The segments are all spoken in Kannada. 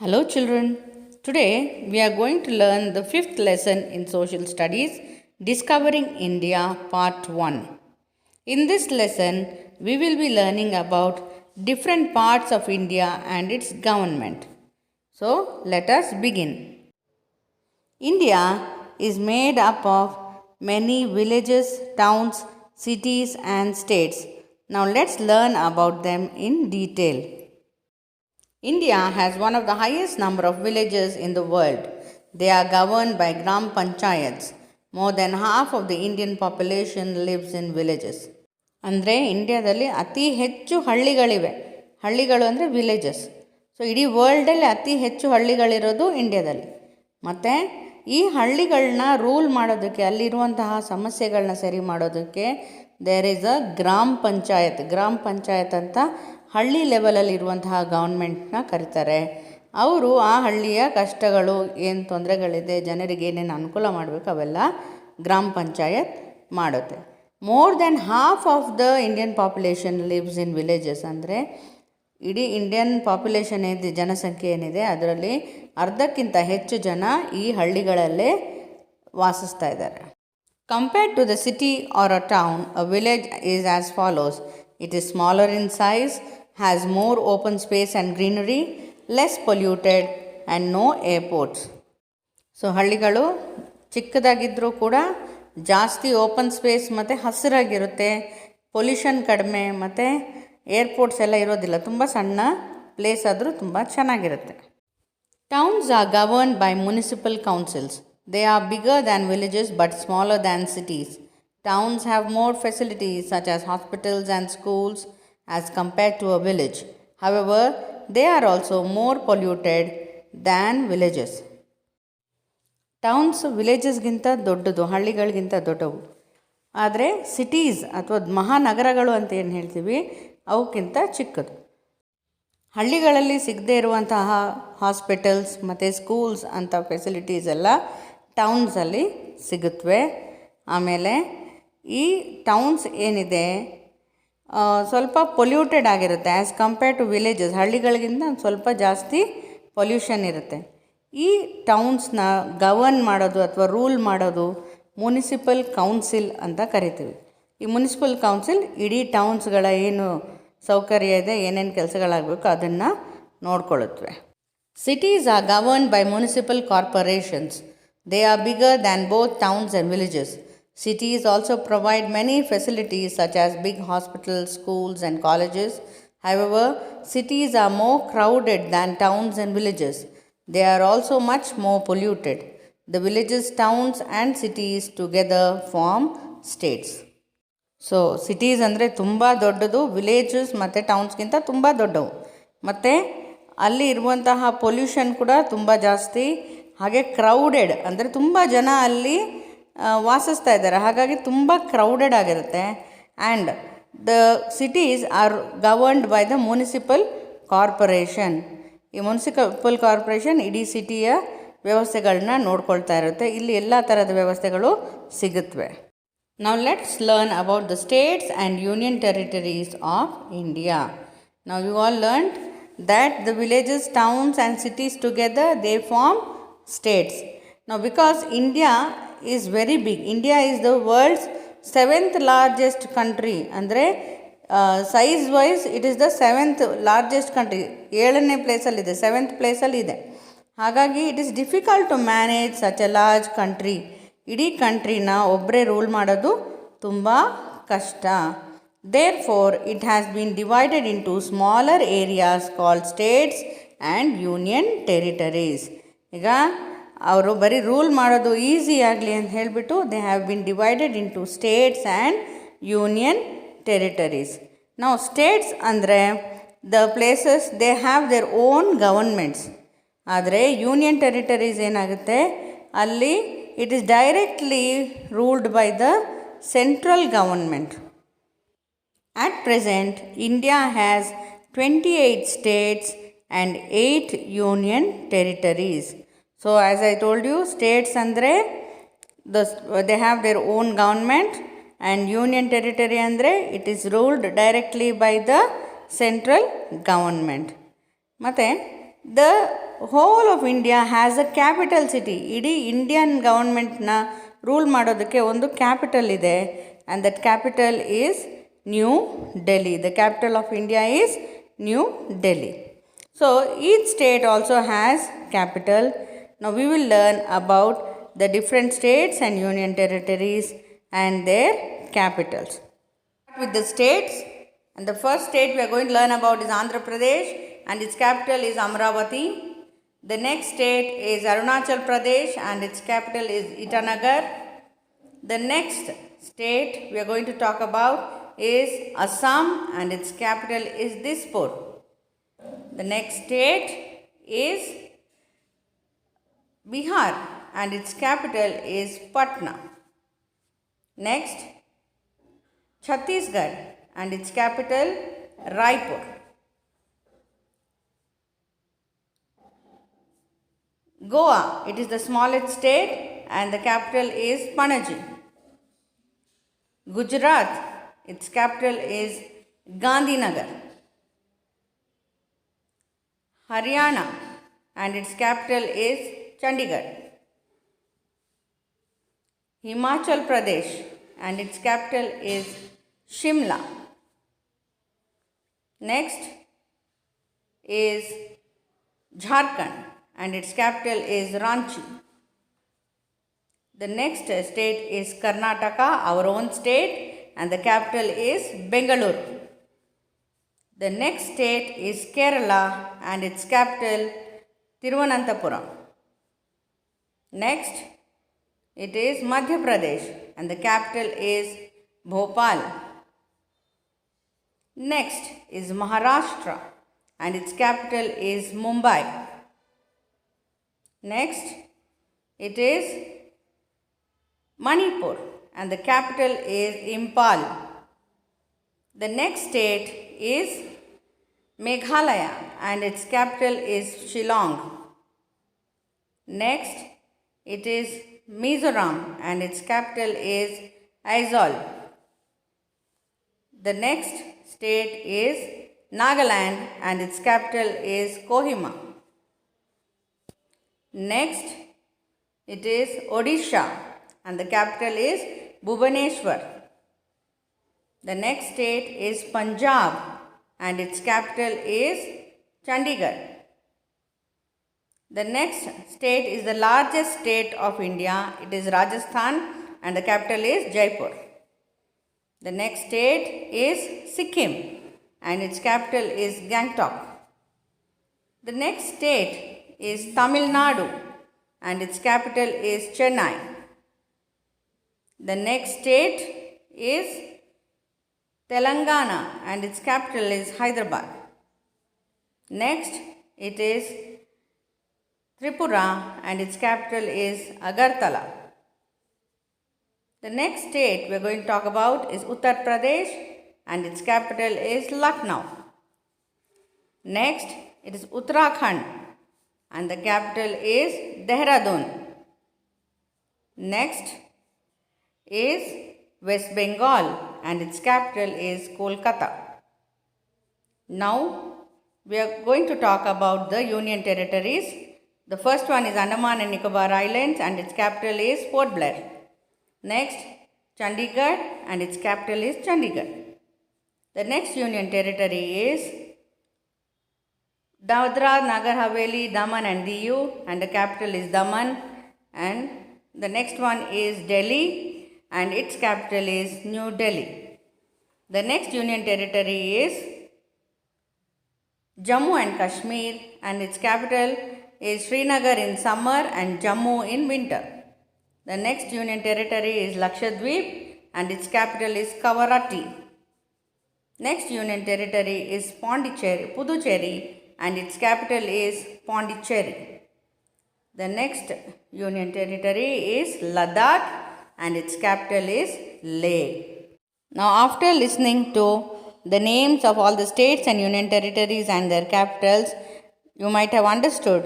Hello children. Today we are going to learn the fifth lesson in social studies, Discovering India part 1. In this lesson we will be learning about different parts of India and its government. So let us begin. India is made up of many villages, towns, cities and states. Now let's learn about them in detail. India has one of the highest number of villages in the world. They are governed by Gram Panchayats. More than half of the Indian population lives in villages. ಅಂದರೆ ಇಂಡಿಯಾದಲ್ಲಿ ಅತಿ ಹೆಚ್ಚು ಹಳ್ಳಿಗಳಿವೆ. ಹಳ್ಳಿಗಳು ಅಂದರೆ ವಿಲೇಜಸ್. ಸೊ ಇಡೀ ವರ್ಲ್ಡಲ್ಲಿ ಅತಿ ಹೆಚ್ಚು ಹಳ್ಳಿಗಳಿರೋದು ಇಂಡಿಯಾದಲ್ಲಿ. ಮತ್ತು ಈ ಹಳ್ಳಿಗಳನ್ನ ರೂಲ್ ಮಾಡೋದಕ್ಕೆ, ಅಲ್ಲಿರುವಂತಹ ಸಮಸ್ಯೆಗಳನ್ನ ಸರಿ ಮಾಡೋದಕ್ಕೆ ದೇರ್ ಈಸ್ ಅ ಗ್ರಾಮ ಪಂಚಾಯತ್ ಅಂತ ಹಳ್ಳಿ ಲೆವೆಲಲ್ಲಿರುವಂತಹ ಗೌರ್ಮೆಂಟ್ನ ಕರೀತಾರೆ. ಅವರು ಆ ಹಳ್ಳಿಯ ಕಷ್ಟಗಳು, ಏನು ತೊಂದರೆಗಳಿದೆ, ಜನರಿಗೆ ಏನೇನು ಅನುಕೂಲ ಮಾಡಬೇಕು ಅವೆಲ್ಲ ಗ್ರಾಮ ಪಂಚಾಯತ್ ಮಾಡುತ್ತೆ. More than half of the Indian population lives in villages. ಅಂದರೆ ಇಡೀ ಇಂಡಿಯನ್ ಪಾಪ್ಯುಲೇಷನ್ ಜನಸಂಖ್ಯೆ ಏನಿದೆ ಅದರಲ್ಲಿ ಅರ್ಧಕ್ಕಿಂತ ಹೆಚ್ಚು ಜನ ಈ ಹಳ್ಳಿಗಳಲ್ಲೇ ವಾಸಿಸ್ತಾ ಇದ್ದಾರೆ. Compared to the city or a town, a village is as follows. It is smaller in size, has more open space and greenery, less polluted and no airports. So ಹಳ್ಳಿಗಳು ಚಿಕ್ಕದಾಗಿದ್ದರೂ ಕೂಡ ಜಾಸ್ತಿ ಓಪನ್ ಸ್ಪೇಸ್ ಮತ್ತು ಹಸಿರಾಗಿರುತ್ತೆ, ಪೊಲ್ಯೂಷನ್ ಕಡಿಮೆ ಮತ್ತು ಏರ್ಪೋರ್ಟ್ಸ್ ಎಲ್ಲ ಇರೋದಿಲ್ಲ, ತುಂಬ ಸಣ್ಣ ಪ್ಲೇಸ್ ಆದರೂ ತುಂಬ ಚೆನ್ನಾಗಿರುತ್ತೆ. Towns are governed by municipal councils. They are bigger than villages but smaller than cities. Towns have more facilities such as hospitals and schools as compared to a village. However, they are also more polluted than villages. Towns ವಿಲೇಜಸ್ಗಿಂತ ದೊಡ್ಡದು, ಹಳ್ಳಿಗಳಿಗಿಂತ ದೊಡ್ಡವು. ಆದರೆ ಸಿಟೀಸ್ ಅಥವಾ ಮಹಾನಗರಗಳು ಅಂತ ಏನು ಹೇಳ್ತೀವಿ ಅವಕ್ಕಿಂತ ಚಿಕ್ಕದು. ಹಳ್ಳಿಗಳಲ್ಲಿ ಸಿಗದೇ ಇರುವಂತಹ ಹಾಸ್ಪಿಟಲ್ಸ್ ಮತ್ತು ಸ್ಕೂಲ್ಸ್ ಅಂಥ ಫೆಸಿಲಿಟೀಸ್ ಎಲ್ಲ ಟೌನ್ಸಲ್ಲಿ ಸಿಗುತ್ತವೆ. ಆಮೇಲೆ ಈ ಟೌನ್ಸ್ ಏನಿದೆ ಸ್ವಲ್ಪ ಪೊಲ್ಯೂಟೆಡ್ ಆಗಿರುತ್ತೆ ಆ್ಯಸ್ ಕಂಪೇರ್ಡ್ ಟು ವಿಲೇಜಸ್. ಹಳ್ಳಿಗಳಿಗಿಂತ ಸ್ವಲ್ಪ ಜಾಸ್ತಿ ಪೊಲ್ಯೂಷನ್ ಇರುತ್ತೆ. ಈ ಟೌನ್ಸ್ನ ಗವರ್ನ್ ಮಾಡೋದು ಅಥವಾ ರೂಲ್ ಮಾಡೋದು ಮುನಿಸಿಪಲ್ ಕೌನ್ಸಿಲ್ ಅಂತ ಕರಿತೀವಿ. ಈ ಮುನಿಸಿಪಲ್ ಕೌನ್ಸಿಲ್ ಇಡೀ ಟೌನ್ಸ್ಗಳ ಏನು ಸೌಕರ್ಯ ಇದೆ, ಏನೇನು ಕೆಲಸಗಳಾಗಬೇಕು ಅದನ್ನು ನೋಡ್ಕೊಳ್ಳುತ್ತವೆ. Cities are governed by municipal corporations. They are bigger than both towns and villages. Cities also provide many facilities such as big hospitals, schools and colleges. However, cities are more crowded than towns and villages. They are also much more polluted. The villages, towns and cities together form states. So, cities ಅಂದರೆ ತುಂಬ ದೊಡ್ಡದು, ವಿಲೇಜಸ್ ಮತ್ತು ಟೌನ್ಸ್ಗಿಂತ ತುಂಬ ದೊಡ್ಡವು. ಮತ್ತು ಅಲ್ಲಿ ಇರುವಂತಹ ಪೊಲ್ಯೂಷನ್ ಕೂಡ ತುಂಬ ಜಾಸ್ತಿ. ಹಾಗೆ ಕ್ರೌಡೆಡ್ ಅಂದರೆ ತುಂಬ ಜನ ಅಲ್ಲಿ ವಾಸಿಸ್ತಾ ಇದ್ದಾರೆ, ಹಾಗಾಗಿ ತುಂಬ ಕ್ರೌಡೆಡ್ ಆಗಿರುತ್ತೆ. And the cities are governed by the municipal corporation. ಈ ಮುನಿಸಿಪಲ್ ಕಾರ್ಪೊರೇಷನ್ ಇಡೀ ಸಿಟಿಯ ವ್ಯವಸ್ಥೆಗಳನ್ನ ನೋಡ್ಕೊಳ್ತಾ ಇರುತ್ತೆ. ಇಲ್ಲಿ ಎಲ್ಲ ಥರದ ವ್ಯವಸ್ಥೆಗಳು ಸಿಗುತ್ತವೆ. Now let's learn about the states and union territories of India. Now you all learned that the villages, towns and cities together they form states. Now because India is very big, India is the world's 7th largest country. ಅಂದರೆ size wise it is the 7th largest country. 7ನೇ ಪ್ಲೇಸಲ್ಲಿದೆ, 7th ಪ್ಲೇಸಲ್ಲಿದೆ. ಹಾಗಾಗಿ it is difficult to manage such a large country. ಇಡೀ ಕಂಟ್ರಿನ ಒಬ್ಬರೇ ರೂಲ್ ಮಾಡೋದು ತುಂಬ ಕಷ್ಟ. Therefore it has been divided into smaller areas called states and union territories. ಈಗ ಅವರು ಬರೀ ರೂಲ್ ಮಾಡೋದು ಈಸಿ ಆಗಲಿ ಅಂತ ಹೇಳಿಬಿಟ್ಟು they have been divided into states and union territories. ನಾವು ಸ್ಟೇಟ್ಸ್ ಅಂದರೆ the places they have their own governments. ಆದರೆ ಯೂನಿಯನ್ ಟೆರಿಟರೀಸ್ ಏನಾಗುತ್ತೆ, ಅಲ್ಲಿ it is directly ruled by the central government. At present, India has 28 states and 8 union territories. So as I told you, states andre they have their own government, and union territory andre it is ruled directly by the central government. ಮತ್ತೆ the whole of India has a capital city. ಇಡೀ ಇಂಡಿಯನ್ ಗೌರ್ಮೆಂಟ್ನ ರೂಲ್ ಮಾಡೋದಕ್ಕೆ ಒಂದು ಕ್ಯಾಪಿಟಲ್ ಇದೆ, and that capital is new Delhi. The capital of India is new Delhi. So each state also has capital. Now we will learn about the different states and union territories and their capitals. With the states, and the first state we are going to learn about is Andhra Pradesh, and its capital is Amravati. The next state is Arunachal Pradesh, and its capital is Itanagar. The next state we are going to talk about is Assam, and its capital is Dispur. The next state is Bihar, and its capital is Patna. Next, Chhattisgarh, and its capital Raipur. Goa, it is the smallest state, and the capital is Panaji. Gujarat, its capital is Gandhinagar. Haryana, and its capital is Chandigarh. Himachal Pradesh, and its capital is Shimla. Next is Jharkhand, and its capital is Ranchi. The next state is Karnataka, our own state, and the capital is Bengaluru. The next state is Kerala, and its capital Thiruvananthapuram. Next, it is Madhya Pradesh, and the capital is Bhopal. Next is Maharashtra, and its capital is Mumbai. Next, it is Manipur, and the capital is Impal. The next state is Meghalaya, and its capital is Shillong. Next, it is Mizoram, and its capital is Aizawl. The next state is Nagaland, and its capital is Kohima. Next, it is Odisha, and the capital is Bhubaneswar. The next state is Punjab, and its capital is Chandigarh. The next state is the largest state of India. It is Rajasthan, and the capital is Jaipur. The next state is Sikkim, and its capital is Gangtok. The next state is Tamil Nadu, and its capital is Chennai. The next state is Telangana, and its capital is Hyderabad. Next, it is Tripura, and its capital is Agartala. The next state we are going to talk about is Uttar Pradesh, and its capital is Lucknow. Next, it is Uttarakhand, and the capital is Dehradun. Next is West Bengal, and its capital is Kolkata. Now we are going to talk about the union territories. The first one is Andaman and Nicobar Islands, and its capital is Port Blair. Next, Chandigarh, and its capital is Chandigarh. The next union territory is Dadra, Nagar Haveli, Daman and Diu, and the capital is Daman. And the next one is Delhi, and its capital is New Delhi. The next union territory is Jammu and Kashmir, and its capital is Srinagar in summer and Jammu in winter. The next union territory is Lakshadweep, and its capital is Kavarati. Next union territory is Puducherry, and its capital is Pondicherry. The next union territory is Ladakh, and its capital is Leh. Now, after listening to the names of all the states and union territories and their capitals, you might have understood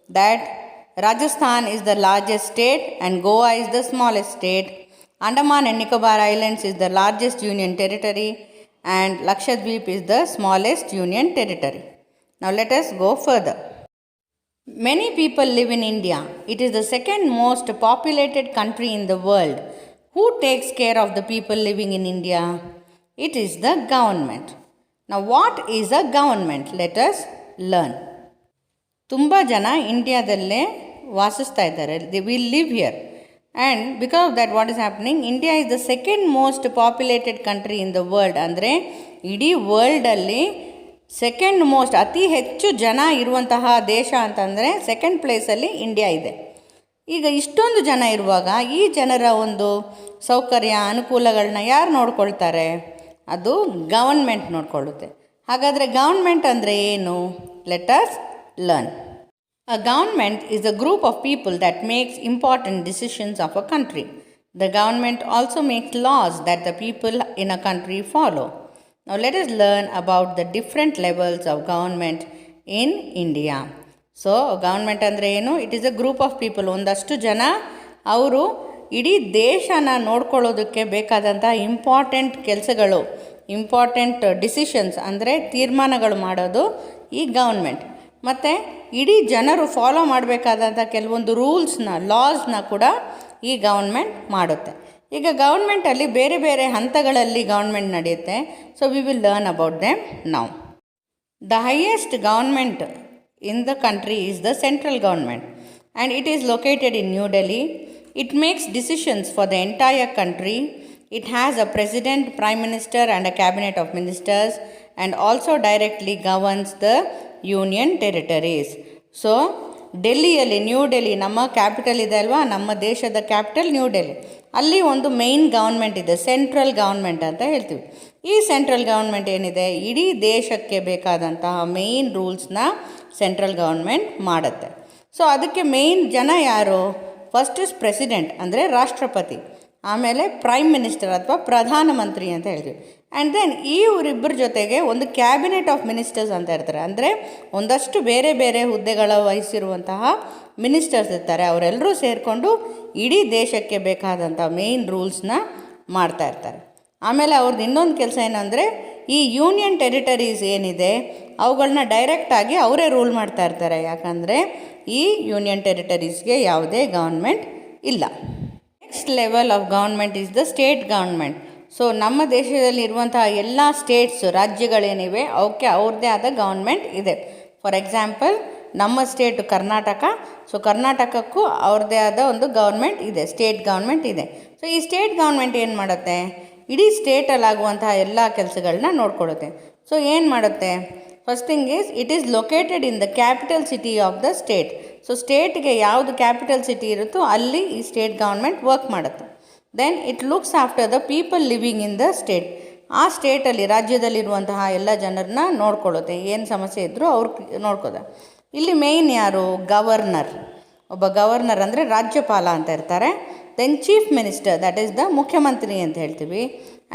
that Rajasthan is the largest state and Goa is the smallest state. Andaman and Nicobar Islands is the largest union territory, and Lakshadweep is the smallest union territory. Now let us go further. Many people live in India. It is the second most populated country in the world. Who takes care of the people living in India? It is the government. Now, what is a government? Let us learn. ತುಂಬ ಜನ ಇಂಡಿಯಾದಲ್ಲೇ ವಾಸಿಸ್ತಾ ಇದ್ದಾರೆ. They will live here. And because of that what is happening, India is the second most populated country in the world. ಅಂದರೆ ಇಡೀ ವರ್ಲ್ಡಲ್ಲಿ ಸೆಕೆಂಡ್ ಮೋಸ್ಟ್ ಅತಿ ಹೆಚ್ಚು ಜನ ಇರುವಂತಹ ದೇಶ ಅಂತಂದರೆ ಸೆಕೆಂಡ್ ಪ್ಲೇಸಲ್ಲಿ ಇಂಡಿಯಾ ಇದೆ. ಈಗ ಇಷ್ಟೊಂದು ಜನ ಇರುವಾಗ ಈ ಜನರ ಒಂದು ಸೌಕರ್ಯ ಅನುಕೂಲಗಳನ್ನ ಯಾರು ನೋಡ್ಕೊಳ್ತಾರೆ? ಅದು ಗವರ್ನ್ಮೆಂಟ್ ನೋಡ್ಕೊಳ್ಳುತ್ತೆ. ಹಾಗಾದರೆ ಗವರ್ನ್ಮೆಂಟ್ ಅಂದರೆ ಏನು? Let us learn. A government is a group of people that makes important decisions of a country. The government also makes laws that the people in a country follow. Now let us learn about the different levels of government in India. So government ಅಂದರೆ ಏನು? It is a group of people. ಒಂದಷ್ಟು ಜನ ಅವರು ಇಡೀ ದೇಶನ ನೋಡ್ಕೊಳ್ಳೋದಕ್ಕೆ ಬೇಕಾದಂಥ ಇಂಪಾರ್ಟೆಂಟ್ ಕೆಲಸಗಳು, ಇಂಪಾರ್ಟೆಂಟ್ ಡಿಸಿಷನ್ಸ್ ಅಂದರೆ ತೀರ್ಮಾನಗಳು ಮಾಡೋದು ಈ ಗವರ್ನ್ಮೆಂಟ್. ಮತ್ತು ಇಡೀ ಜನರು ಫಾಲೋ ಮಾಡಬೇಕಾದಂಥ ಕೆಲವೊಂದು ರೂಲ್ಸ್ನ, ಲಾಸ್ನ ಕೂಡ ಈ ಗವರ್ನ್ಮೆಂಟ್ ಮಾಡುತ್ತೆ. ಈಗ ಗವರ್ನ್ಮೆಂಟಲ್ಲಿ ಬೇರೆ ಬೇರೆ ಹಂತಗಳಲ್ಲಿ ಗವರ್ನ್ಮೆಂಟ್ ನಡೆಯುತ್ತೆ. So we will learn about them now. The highest government in the country is the central government and it is located in new Delhi. It makes decisions for the entire country. It has a president, prime minister and a cabinet of ministers and also directly governs the union territories. So ಡೆಲ್ಲಿಯಲ್ಲಿ, ನ್ಯೂ ಡೆಲ್ಲಿ ನಮ್ಮ ಕ್ಯಾಪಿಟಲ್ ಇದೆ ಅಲ್ವಾ, ನಮ್ಮ ದೇಶದ ಕ್ಯಾಪಿಟಲ್ ನ್ಯೂ ಡೆಲ್ಲಿ. ಅಲ್ಲಿ ಒಂದು ಮೇನ್ ಗವರ್ನ್ಮೆಂಟ್ ಇದೆ, ಸೆಂಟ್ರಲ್ ಗವರ್ನ್ಮೆಂಟ್ ಅಂತ ಹೇಳ್ತೀವಿ. ಈ ಸೆಂಟ್ರಲ್ ಗವರ್ನ್ಮೆಂಟ್ ಏನಿದೆ, ಇಡೀ ದೇಶಕ್ಕೆ ಬೇಕಾದಂತಹ ಮೇನ್ ರೂಲ್ಸ್ನ ಸೆಂಟ್ರಲ್ ಗವರ್ನ್ಮೆಂಟ್ ಮಾಡುತ್ತೆ. ಸೊ ಅದಕ್ಕೆ ಮೇನ್ ಜನ ಯಾರು? ಫಸ್ಟ್ ಇಸ್ ಪ್ರೆಸಿಡೆಂಟ್ ಅಂದರೆ ರಾಷ್ಟ್ರಪತಿ, ಆಮೇಲೆ ಪ್ರೈಮ್ ಮಿನಿಸ್ಟರ್ ಅಥವಾ ಪ್ರಧಾನಮಂತ್ರಿ ಅಂತ ಹೇಳ್ತೀವಿ. ಆ್ಯಂಡ್ ದೆನ್ ಇವರಿಬ್ಬರ ಜೊತೆಗೆ ಒಂದು ಕ್ಯಾಬಿನೆಟ್ ಆಫ್ ಮಿನಿಸ್ಟರ್ಸ್ ಅಂತ ಇರ್ತಾರೆ. ಅಂದರೆ ಒಂದಷ್ಟು ಬೇರೆ ಬೇರೆ ಹುದ್ದೆಗಳ ವಹಿಸಿರುವಂತಹ ಮಿನಿಸ್ಟರ್ಸ್ ಇರ್ತಾರೆ. ಅವರೆಲ್ಲರೂ ಸೇರಿಕೊಂಡು ಇಡೀ ದೇಶಕ್ಕೆ ಬೇಕಾದಂಥ ಮೇನ್ ರೂಲ್ಸ್ನ ಮಾಡ್ತಾ ಇರ್ತಾರೆ. ಆಮೇಲೆ ಅವ್ರದ್ದು ಇನ್ನೊಂದು ಕೆಲಸ ಏನಂದರೆ, ಈ ಯೂನಿಯನ್ ಟೆರಿಟರೀಸ್ ಏನಿದೆ ಅವುಗಳನ್ನ ಡೈರೆಕ್ಟಾಗಿ ಅವರೇ ರೂಲ್ ಮಾಡ್ತಾ ಇರ್ತಾರೆ. ಯಾಕಂದರೆ ಈ ಯೂನಿಯನ್ ಟೆರಿಟರೀಸ್ಗೆ ಯಾವುದೇ ಗವರ್ನ್ಮೆಂಟ್ ಇಲ್ಲ. Next level of government is the state government. So ನಮ್ಮ ದೇಶದಲ್ಲಿ ಇರುವಂತಹ ಎಲ್ಲ ಸ್ಟೇಟ್ಸ್, ರಾಜ್ಯಗಳೇನಿವೆ ಅವಕ್ಕೆ ಅವ್ರದ್ದೇ ಆದ ಗವರ್ನ್ಮೆಂಟ್ ಇದೆ. ಫಾರ್ ಎಕ್ಸಾಂಪಲ್ ನಮ್ಮ ಸ್ಟೇಟ್ ಕರ್ನಾಟಕ. ಸೊ ಕರ್ನಾಟಕಕ್ಕೂ ಅವ್ರದ್ದೇ ಆದ ಒಂದು ಗವರ್ನ್ಮೆಂಟ್ ಇದೆ, ಸ್ಟೇಟ್ ಗವರ್ನ್ಮೆಂಟ್ ಇದೆ. ಸೊ ಈ ಸ್ಟೇಟ್ ಗವರ್ನ್ಮೆಂಟ್ ಏನು ಮಾಡುತ್ತೆ? ಇಡೀ ಸ್ಟೇಟಲ್ಲಾಗುವಂತಹ ಎಲ್ಲ ಕೆಲಸಗಳನ್ನ ನೋಡ್ಕೊಳ್ಳುತ್ತೆ. ಸೊ ಏನು ಮಾಡುತ್ತೆ? First thing is, it is located in the capital city of the state. So ಸ್ಟೇಟ್ಗೆ ಯಾವುದು ಕ್ಯಾಪಿಟಲ್ ಸಿಟಿ ಇರುತ್ತೋ ಅಲ್ಲಿ ಈ ಸ್ಟೇಟ್ ಗವರ್ನ್ಮೆಂಟ್ ವರ್ಕ್ ಮಾಡುತ್ತೆ. Then it looks after the people living in the state. ಆ ಸ್ಟೇಟಲ್ಲಿ, ರಾಜ್ಯದಲ್ಲಿರುವಂತಹ ಎಲ್ಲ ಜನರನ್ನ ನೋಡ್ಕೊಳ್ಳುತ್ತೆ. ಏನು ಸಮಸ್ಯೆ ಇದ್ದರೂ ಅವ್ರು ನೋಡ್ಕೋದ. ಇಲ್ಲಿ ಮೇಯ್ನ್ ಯಾರು? ಗವರ್ನರ್. ಒಬ್ಬ ಗವರ್ನರ್ ಅಂದರೆ ರಾಜ್ಯಪಾಲ ಅಂತ ಇರ್ತಾರೆ. Then chief minister, that is the ಮುಖ್ಯಮಂತ್ರಿ ಅಂತ ಹೇಳ್ತೀವಿ.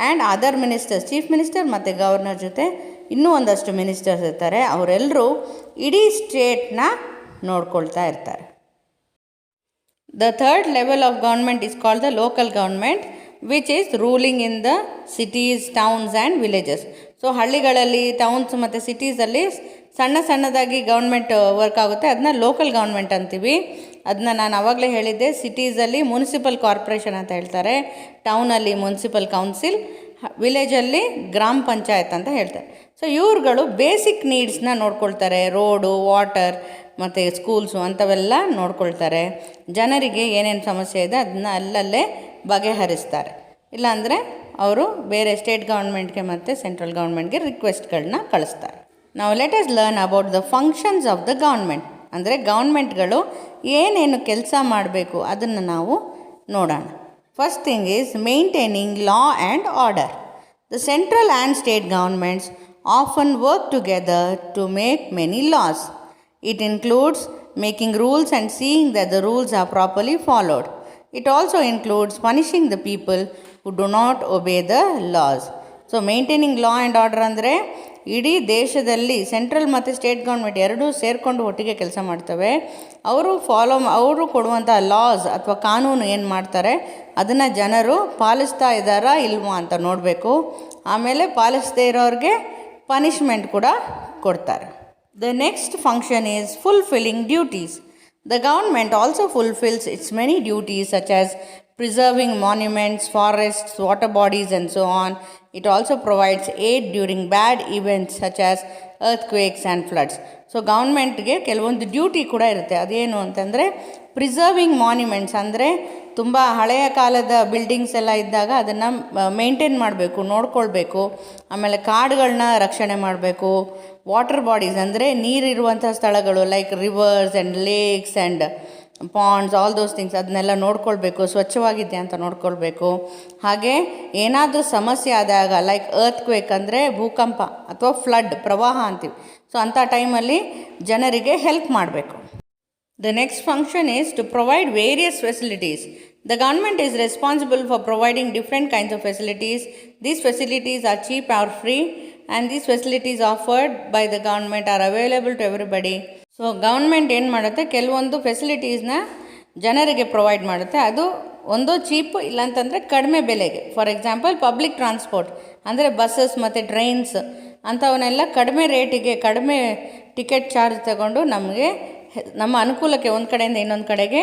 And other ministers, chief minister ಮತ್ತು ಗವರ್ನರ್ ಜೊತೆ ಇನ್ನೂ ಒಂದಷ್ಟು ಮಿನಿಸ್ಟರ್ಸ್ ಇರ್ತಾರೆ. ಅವರೆಲ್ಲರೂ ಇಡೀ ಸ್ಟೇಟ್ನ ನೋಡ್ಕೊಳ್ತಾ ಇರ್ತಾರೆ. The third level of government is called the local government, which is ruling in the cities, towns and villages. So ಹಳ್ಳಿಗಳಲ್ಲಿ, ಟೌನ್ಸ್ ಮತ್ತು ಸಿಟೀಸಲ್ಲಿ ಸಣ್ಣ ಸಣ್ಣದಾಗಿ ಗವರ್ನ್ಮೆಂಟ್ ವರ್ಕ್ ಆಗುತ್ತೆ. ಅದನ್ನ ಲೋಕಲ್ ಗವರ್ನ್ಮೆಂಟ್ ಅಂತೀವಿ. ಅದನ್ನ ನಾನು ಆವಾಗಲೇ ಹೇಳಿದ್ದೆ, ಸಿಟೀಸಲ್ಲಿ ಮುನ್ಸಿಪಲ್ ಕಾರ್ಪೊರೇಷನ್ ಅಂತ ಹೇಳ್ತಾರೆ, ಟೌನಲ್ಲಿ ಮುನ್ಸಿಪಲ್ ಕೌನ್ಸಿಲ್, ವಿಲೇಜಲ್ಲಿ ಗ್ರಾಮ ಪಂಚಾಯತ್ ಅಂತ ಹೇಳ್ತಾರೆ. ಸೊ ಇವ್ರುಗಳು ಬೇಸಿಕ್ ನೀಡ್ಸ್ನ ನೋಡ್ಕೊಳ್ತಾರೆ. ರೋಡು, ವಾಟರ್ ಮತ್ತು ಸ್ಕೂಲ್ಸು ಅಂಥವೆಲ್ಲ ನೋಡ್ಕೊಳ್ತಾರೆ. ಜನರಿಗೆ ಏನೇನು ಸಮಸ್ಯೆ ಇದೆ ಅದನ್ನ ಅಲ್ಲಲ್ಲೇ ಬಗೆಹರಿಸ್ತಾರೆ. ಇಲ್ಲಾಂದರೆ ಅವರು ಬೇರೆ ಸ್ಟೇಟ್ ಗವರ್ನ್ಮೆಂಟ್ಗೆ ಮತ್ತು ಸೆಂಟ್ರಲ್ ಗವರ್ನ್ಮೆಂಟ್ಗೆ ರಿಕ್ವೆಸ್ಟ್ಗಳನ್ನ ಕಳಿಸ್ತಾರೆ. ನಾವು let us learn about the functions of the government. ಅಂದರೆ ಗವರ್ನ್ಮೆಂಟ್ಗಳು ಏನೇನು ಕೆಲಸ ಮಾಡಬೇಕು ಅದನ್ನು ನಾವು ನೋಡೋಣ. First thing is maintaining law and order. The central and state governments often work together to make many laws. It includes making rules and seeing that the rules are properly followed. It also includes punishing the people who do not obey the laws. So maintaining law and order ಅಂದರೆ ಇಡೀ ದೇಶದಲ್ಲಿ ಸೆಂಟ್ರಲ್ ಮತ್ತು ಸ್ಟೇಟ್ ಗೌರ್ಮೆಂಟ್ ಎರಡೂ ಸೇರಿಕೊಂಡು ಒಟ್ಟಿಗೆ ಕೆಲಸ ಮಾಡ್ತವೆ. ಅವರು ಕೊಡುವಂಥ ಲಾಸ್ ಅಥವಾ ಕಾನೂನು ಏನು ಮಾಡ್ತಾರೆ ಅದನ್ನು ಜನರು ಪಾಲಿಸ್ತಾ ಇದ್ದಾರಾ ಇಲ್ವಾ ಅಂತ ನೋಡಬೇಕು. ಆಮೇಲೆ ಪಾಲಿಸದೇ ಇರೋರಿಗೆ ಪನಿಷ್ಮೆಂಟ್ ಕೂಡ ಕೊಡ್ತಾರೆ. The next function is fulfilling duties. The government also fulfills its many duties such as preserving monuments, forests, water bodies, and so on. It also provides aid during bad events such as earthquakes and floods. So ಗೌರ್ಮೆಂಟ್ಗೆ ಕೆಲವೊಂದು ಡ್ಯೂಟಿ ಕೂಡ ಇರುತ್ತೆ. ಅದೇನು ಅಂತಂದರೆ ಪ್ರಿಸರ್ವಿಂಗ್ ಮಾನ್ಯುಮೆಂಟ್ಸ್, ಅಂದರೆ ತುಂಬ ಹಳೆಯ ಕಾಲದ ಬಿಲ್ಡಿಂಗ್ಸ್ ಎಲ್ಲ ಇದ್ದಾಗ ಅದನ್ನು ಮೇಂಟೈನ್ ಮಾಡಬೇಕು, ನೋಡ್ಕೊಳ್ಬೇಕು. ಆಮೇಲೆ ಕಾಡುಗಳನ್ನ ರಕ್ಷಣೆ ಮಾಡಬೇಕು. ವಾಟರ್ ಬಾಡೀಸ್ ಅಂದರೆ ನೀರಿರುವಂಥ ಸ್ಥಳಗಳು like rivers and lakes and ponds, all those things, ಅದನ್ನೆಲ್ಲ ನೋಡ್ಕೊಳ್ಬೇಕು, ಸ್ವಚ್ಛವಾಗಿದೆ ಅಂತ ನೋಡ್ಕೊಳ್ಬೇಕು. ಹಾಗೆ ಏನಾದರೂ ಸಮಸ್ಯೆ ಆದಾಗ ಲೈಕ್ ಅರ್ತ್ಕ್ವೇಕ್ ಅಂದರೆ ಭೂಕಂಪ ಅಥವಾ ಫ್ಲಡ್, ಪ್ರವಾಹ ಅಂತೀವಿ. ಸೊ ಅಂಥ ಟೈಮಲ್ಲಿ ಜನರಿಗೆ ಹೆಲ್ಪ್ ಮಾಡಬೇಕು. The next function is to provide various facilities. The government is responsible for providing different kinds of facilities. These facilities are cheap or free, and these facilities offered by the government are available to everybody. So government ಏನು ಮಾಡುತ್ತೆ, ಕೆಲವೊಂದು ಫೆಸಿಲಿಟೀಸ್ನ ಜನರಿಗೆ ಪ್ರೊವೈಡ್ ಮಾಡುತ್ತೆ. ಅದು ಒಂದು ಚೀಪ್, ಇಲ್ಲಾಂತಂದರೆ ಕಡಿಮೆ ಬೆಲೆಗೆ. ಫಾರ್ ಎಕ್ಸಾಂಪಲ್ ಪಬ್ಲಿಕ್ ಟ್ರಾನ್ಸ್ಪೋರ್ಟ್ ಅಂದರೆ ಬಸ್ಸಸ್ ಮತ್ತು ಟ್ರೈನ್ಸ್ ಅಂಥವನ್ನೆಲ್ಲ ಕಡಿಮೆ ರೇಟಿಗೆ, ಕಡಿಮೆ ಟಿಕೆಟ್ ಚಾರ್ಜ್ ತಗೊಂಡು ನಮಗೆ ನಮ್ಮ ಅನುಕೂಲಕ್ಕೆ ಒಂದು ಕಡೆಯಿಂದ ಇನ್ನೊಂದು ಕಡೆಗೆ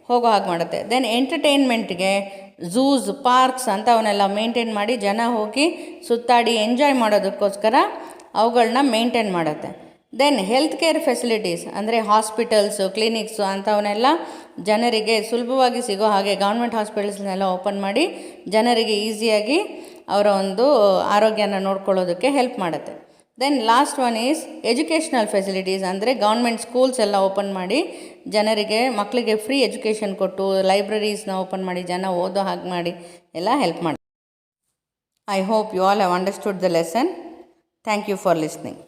ಹೋಗೋ ಹಾಗೆ ಮಾಡುತ್ತೆ. ದೆನ್ ಎಂಟರ್ಟೈನ್ಮೆಂಟ್ಗೆ ಝೂಸ್, ಪಾರ್ಕ್ಸ್ ಅಂಥವನ್ನೆಲ್ಲ ಮೇಂಟೈನ್ ಮಾಡಿ ಜನ ಹೋಗಿ ಸುತ್ತಾಡಿ ಎಂಜಾಯ್ ಮಾಡೋದಕ್ಕೋಸ್ಕರ ಅವುಗಳನ್ನ ಮೇಂಟೈನ್ ಮಾಡುತ್ತೆ. ದೆನ್ ಹೆಲ್ತ್ ಕೇರ್ ಫೆಸಿಲಿಟೀಸ್ ಅಂದರೆ ಹಾಸ್ಪಿಟಲ್ಸು, ಕ್ಲಿನಿಕ್ಸು ಅಂಥವನ್ನೆಲ್ಲ ಜನರಿಗೆ ಸುಲಭವಾಗಿ ಸಿಗೋ ಹಾಗೆ ಗೌರ್ಮೆಂಟ್ ಹಾಸ್ಪಿಟಲ್ಸ್ನೆಲ್ಲ ಓಪನ್ ಮಾಡಿ ಜನರಿಗೆ ಈಸಿಯಾಗಿ ಅವರ ಒಂದು ಆರೋಗ್ಯನ ನೋಡ್ಕೊಳ್ಳೋದಕ್ಕೆ ಹೆಲ್ಪ್ ಮಾಡುತ್ತೆ. Then last one is educational facilities ಅಂದರೆ ಗೌರ್ಮೆಂಟ್ ಸ್ಕೂಲ್ಸ್ ಎಲ್ಲ ಓಪನ್ ಮಾಡಿ ಜನರಿಗೆ, ಮಕ್ಕಳಿಗೆ ಫ್ರೀ ಎಜುಕೇಷನ್ ಕೊಟ್ಟು ಲೈಬ್ರರೀಸ್ನ ಓಪನ್ ಮಾಡಿ ಜನ ಓದೋ ಹಾಗೆ ಮಾಡಿ ಎಲ್ಲ ಹೆಲ್ಪ್ ಮಾಡಿ. I hope you all have understood the lesson. Thank you for listening.